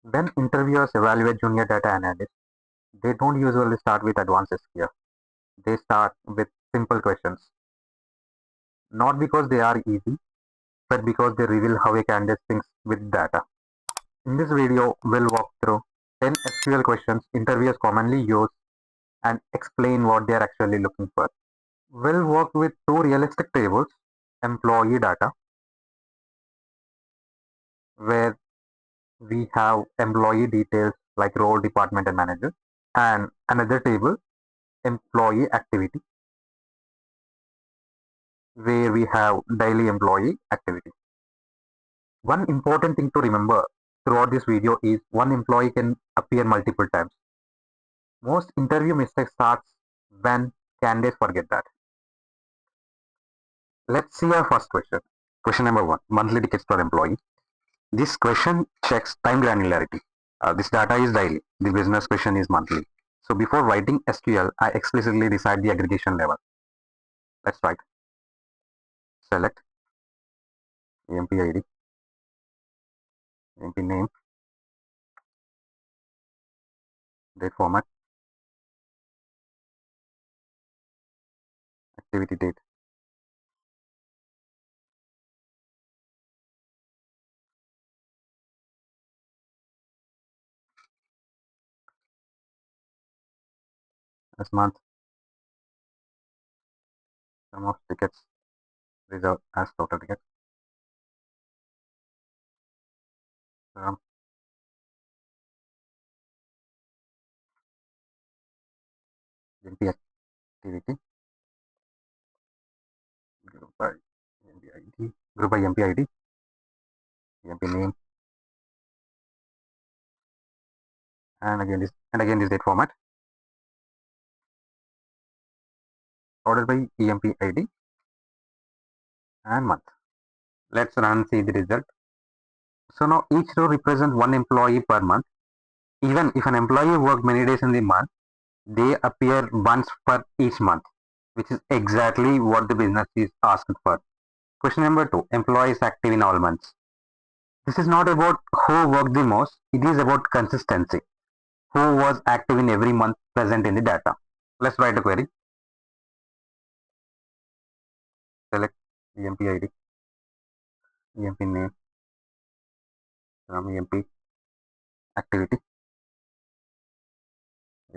When interviewers evaluate junior data analysts, they don't usually start with advanced SQL. They start with simple questions, not because they are easy, but because they reveal how a candidate thinks with data. In this video, we'll walk through 10 SQL questions interviewers commonly use and explain what they are actually looking for. We'll work with two realistic tables, employee data, where we have employee details like role, department, and manager, and another table, employee activity, where we have daily employee activity. One important thing to remember throughout this video is one employee can appear multiple times. Most interview mistakes starts when candidates forget that. Let's see our first question. Question number one, monthly tickets per employee. This question checks time granularity. This data is daily. The business question is monthly. So before writing SQL, I explicitly decide the aggregation level. Let's write. Select EMP ID, EMP name, date format, activity date. As month, sum of tickets reserved as total tickets. Sum EMP activity, group by EMP ID, group by EMP ID, EMP name, and again this date format. Ordered by EMP ID and month. Let's run and see the result. So now each row represents one employee per month. Even if an employee worked many days in the month, they appear once per each month, which is exactly what the business is asked for. Question number two, employees active in all months. This is not about who worked the most, it is about consistency. Who was active in every month present in the data. Let's write a query. Select EMP ID, EMP name, from EMP activity,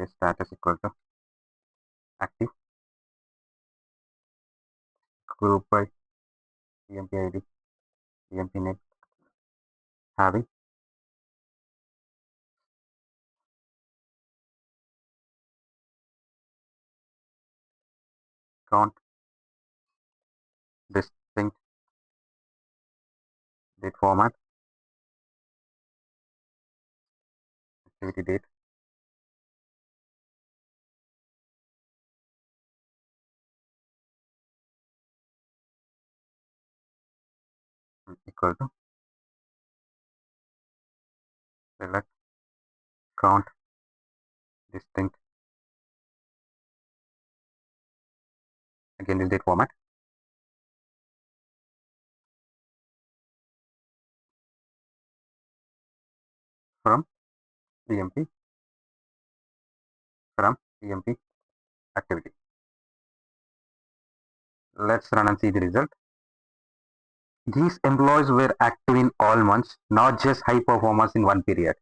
status equal to active, group by EMP ID, EMP name, having, count, distinct, date format, activity date, equal to select, count, distinct, again this date format, from EMP, from EMP activity. Let's run and see the result. These employees were active in all months, not just high performers in one period.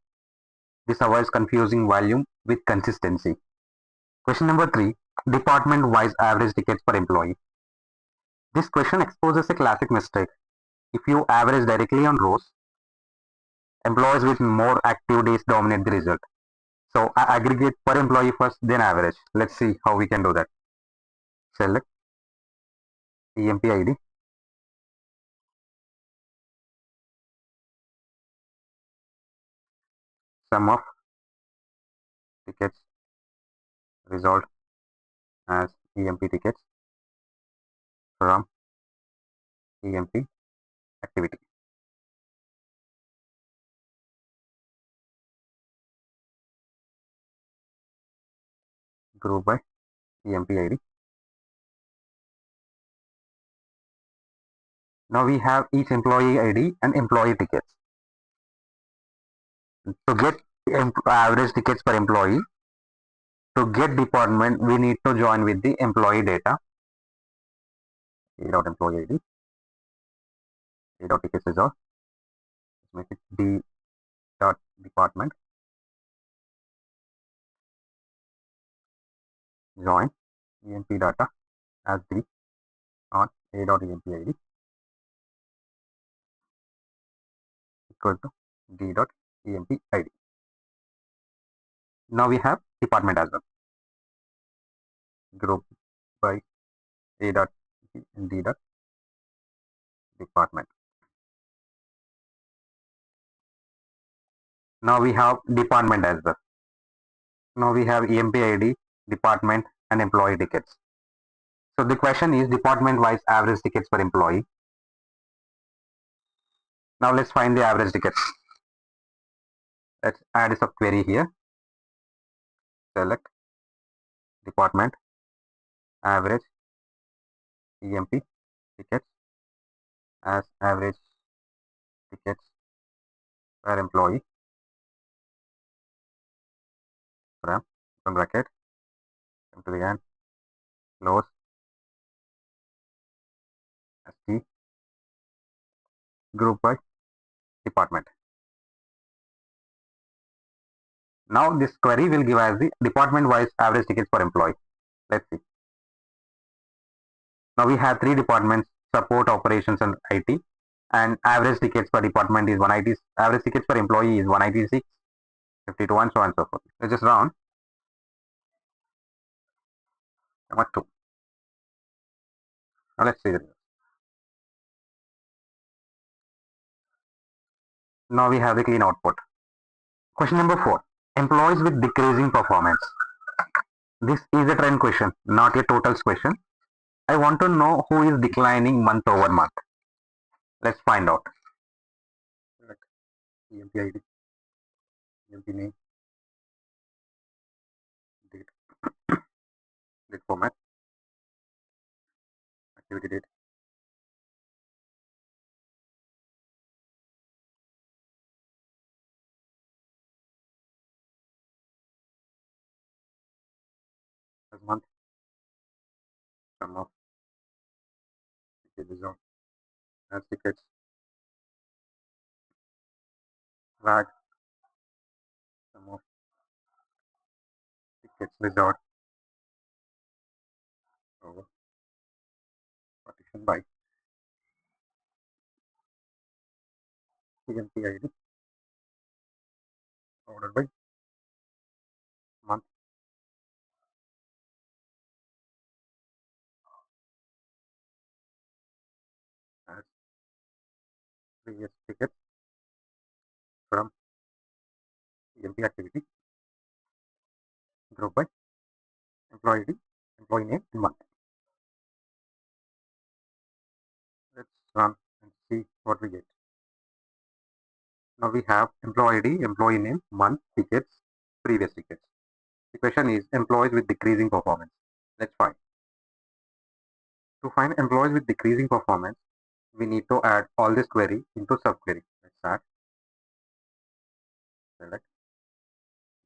This avoids confusing volume with consistency. Question number three, department-wise average tickets per employee. This question exposes a classic mistake. If you average directly on rows, employees with more active days dominate the result. So I aggregate per employee first, then average. Let's see how we can do that. Select EMP ID, sum of tickets resolved as EMP tickets from EMP activity. Group by EMP ID. Now we have each employee ID and employee tickets. To get average tickets per employee, to get department, we need to join with the employee data. A dot employee ID, A dot tickets result, make it D dot department, join EMP data as D on A dot EMP ID equal to D dot EMP ID. Now we have department as well. Group by A dot D dot department. Now we have department as well. Now we have EMP ID, department, and employee tickets. So the question is department wise average tickets per employee. Now let's find the average tickets. Let's add a subquery here. Select department average EMP tickets as average tickets per employee from bracket, come to the end, close, ST, group by department. Now this query will give us the department wise average tickets per employee. Let's see. Now we have three departments: support, operations, and IT. And average tickets per department is 180. Average tickets per employee is 186, 51, so on and so forth. Let's just round. Number 2. Now let's see the results. Now we have the clean output. Question number 4. Employees with decreasing performance. This is a trend question, not a totals question. I want to know who is declining month over month. Let's find out. Select EMP ID, EMP name, date, date format, activity date. As month, sum of ticket result, as tickets, flag, sum of tickets result over partition by EMP ID ordered by month as previous ticket from EMP activity group by employee ID, employee name, and month. Let's run and see what we get. Now we have employee ID, employee name, month, tickets, previous tickets. The question is employees with decreasing performance. Let's find. To find employees with decreasing performance, we need to add all this query into subquery. Let's add, select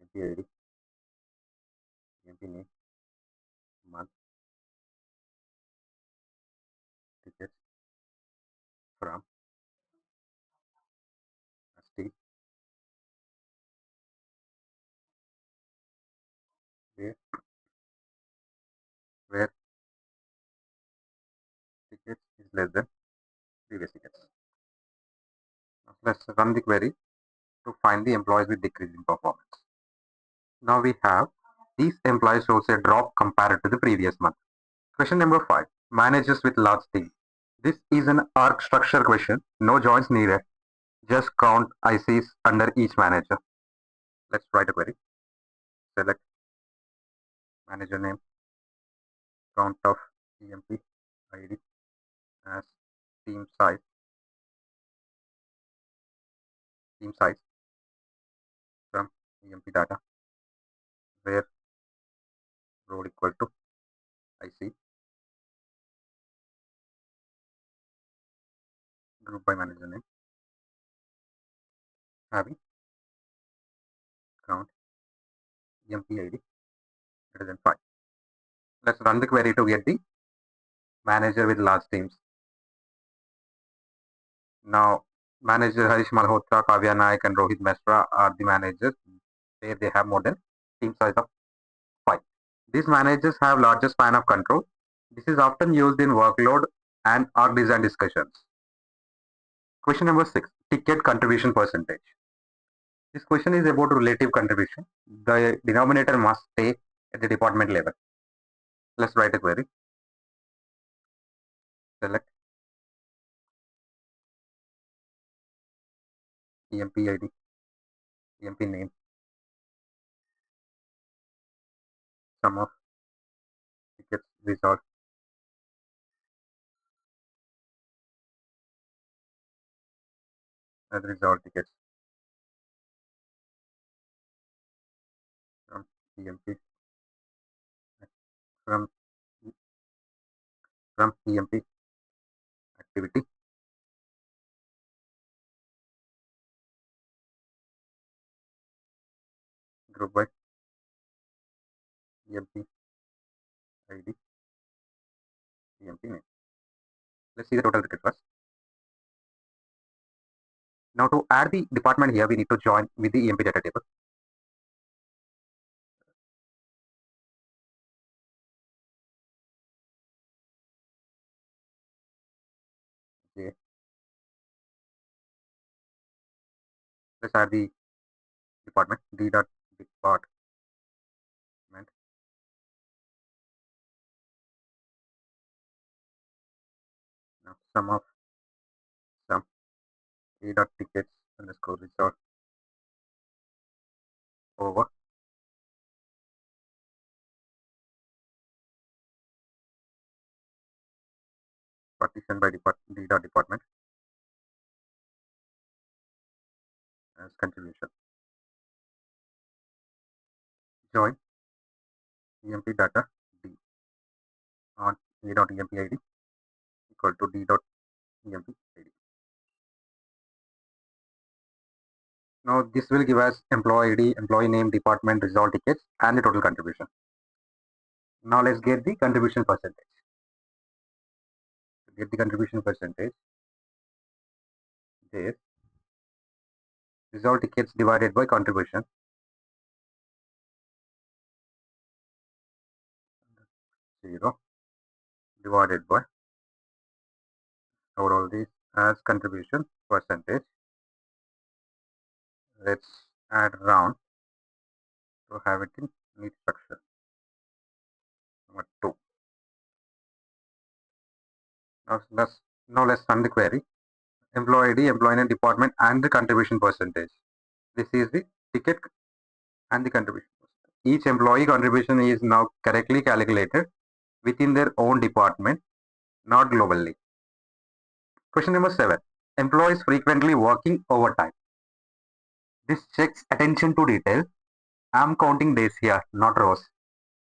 EMP ID, EMP name, month, tickets from ST, where, where tickets is less than previous tickets. Now let's run the query to find the employees with decreasing performance. Now we have these employees shows a drop compared to the previous month. Question number 5. Managers with large team. This is an arc structure question. No joins needed. Just count ICs under each manager. Let's write a query. Select manager name, count of EMP ID as team size, from EMP data, where role equal to IC, group by manager name, having EMP ID greater than 5. Let's run the query to get the manager with large teams. Now, manager Harish Malhotra, Kavya Naik, and Rohit Mesra are the managers where they have more than team size of 5. These managers have larger span of control. This is often used in workload and org design discussions. Question number 6, ticket contribution percentage. This question is about relative contribution. The denominator must stay at the department level. Let's write a query. Select EMP ID, EMP name, sum of tickets resolved, and resolved tickets from EMP from EMP activity group by EMP ID, EMP name. Let's see the total ticket first. Now to add the department here, we need to join with the EMP data table. Okay. Let's add the department, D dot department. Now sum of sum A dot tickets underscore result over partition by D dot department as contribution. Join EMP data D on A dot EMP ID equal to D dot EMP ID. Now this will give us employee ID, employee name, department, result tickets, and the total contribution. Now let's get the contribution percentage. To get the contribution percentage, this result tickets divided by contribution 0 divided by overall this as contribution percentage. Let's add round to have it in neat structure. Number 2. Now let's run the query. Employee ID, employee name, department, and the contribution percentage. This is the ticket and the contribution. Each employee contribution is now correctly calculated within their own department, not globally. Question number 7. Employees frequently working overtime. This checks attention to detail. I'm counting days here, not rows.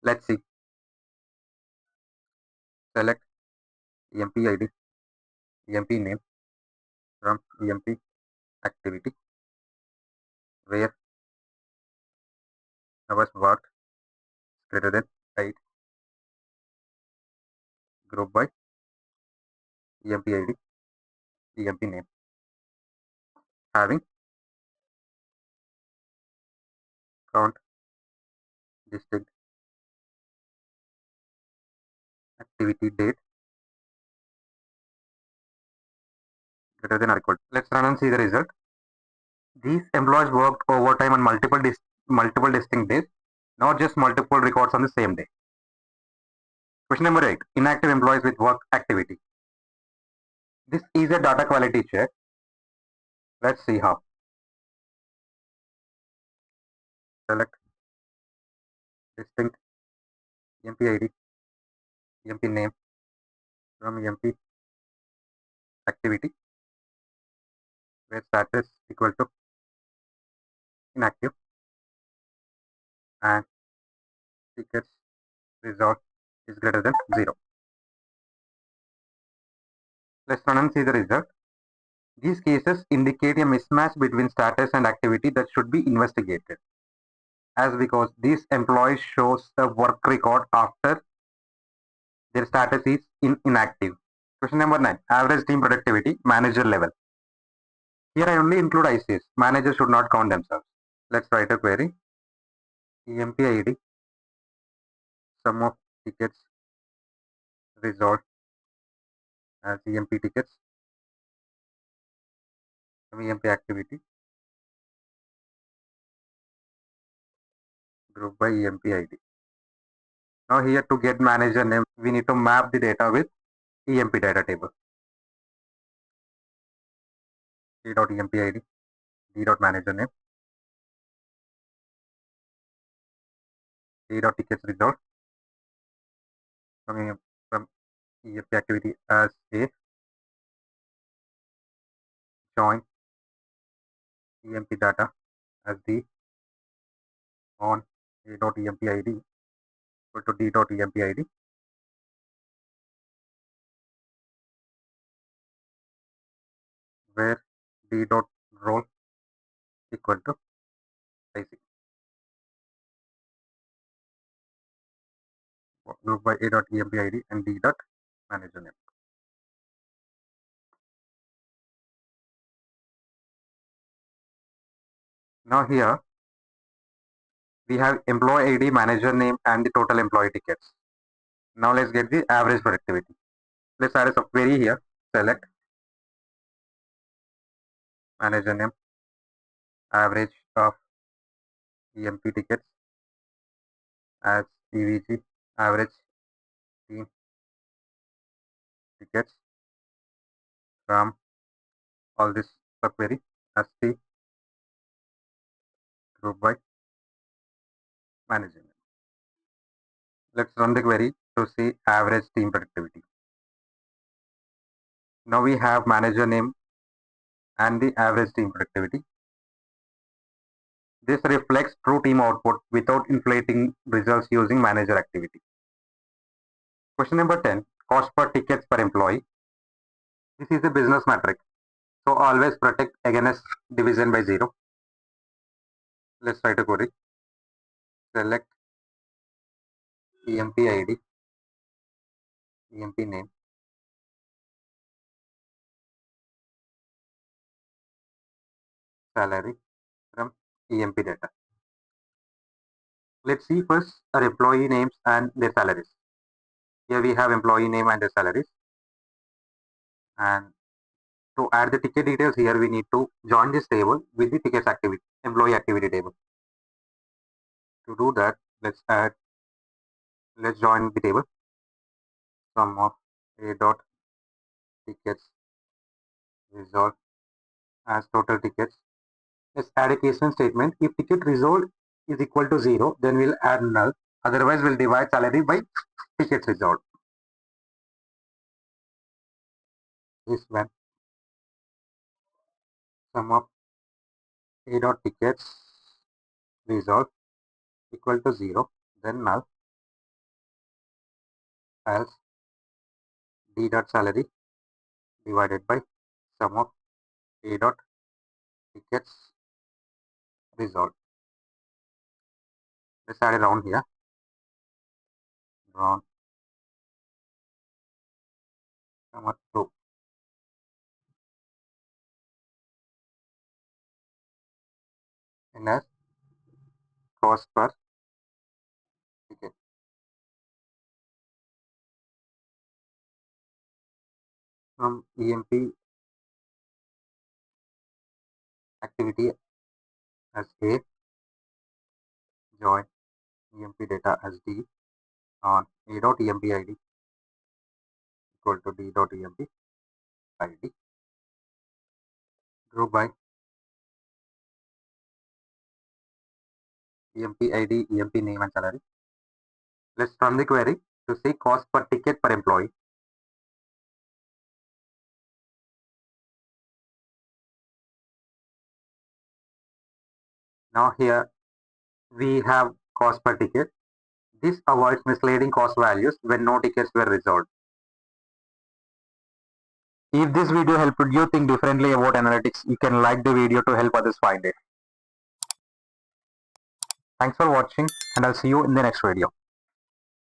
Let's see. Select EMP ID, EMP name from EMP activity where hours worked greater than 8. Group by EMP ID, EMP name. Having count distinct activity date greater than or equal to. Let's run and see the result. These employees worked overtime on multiple distinct days, not just multiple records on the same day. Question number 8. Inactive employees with work activity. This is a data quality check. Let's see how. Select distinct EMP ID, EMP name from EMP activity where status equal to inactive and tickets result is greater than 0. Let's run and see the result. These cases indicate a mismatch between status and activity that should be investigated. as because these employees shows the work record after their status is inactive. Question number 9. Average team productivity, manager level. Here I only include ICs. Managers should not count themselves. Let's write a query. EMP ID, sum of tickets resolved as EMP tickets, some EMP activity, group by EMP ID. Now here to get manager name, we need to map the data with EMP data table. D.EMP ID, D.manager name, D.tickets resolved from EMP activity as A, join EMP data as D on A.EMP ID equal to D.EMP ID, where D.role equal to IC. Group by A.EMP ID and D.manager name. Now here we have employee ID, manager name, and the total employee tickets. Now let's get the average productivity. Let's add a subquery here. Select manager name, average of EMP tickets as EVG, average team tickets from all this subquery as the group by manager name. Let's run the query to see average team productivity. Now we have manager name and the average team productivity. This reflects true team output without inflating results using manager activity. Question number 10. Cost per tickets per employee. This is a business metric, so always protect against division by 0. Let's write a query. Select EMP ID, EMP name, salary from EMP data. Let's see first our employee names and their salaries. Here we have employee name and their salaries. And to add the ticket details here, we need to join this table with the tickets activity, employee activity table. To do that, let's join the table. Sum of A dot tickets resolved as total tickets. Let's add a case statement. If ticket resolved is equal to 0, then we'll add null. Otherwise, we'll divide salary by tickets resolved. This when sum of A dot tickets resolved equal to 0, then null, else D dot salary divided by sum of A dot tickets resolved. Let's add a round here. Round sum of 2. And as cost per ticket. From EMP activity as A, join EMP data as D on A dot EMP ID equal to D dot EMP ID. Group by EMP ID, EMP name and salary. Let's run the query to see cost per ticket per employee. Now here we have cost per ticket. This avoids misleading cost values when no tickets were resolved. If this video helped you think differently about analytics, you can like the video to help others find it. Thanks for watching, and I'll see you in the next video.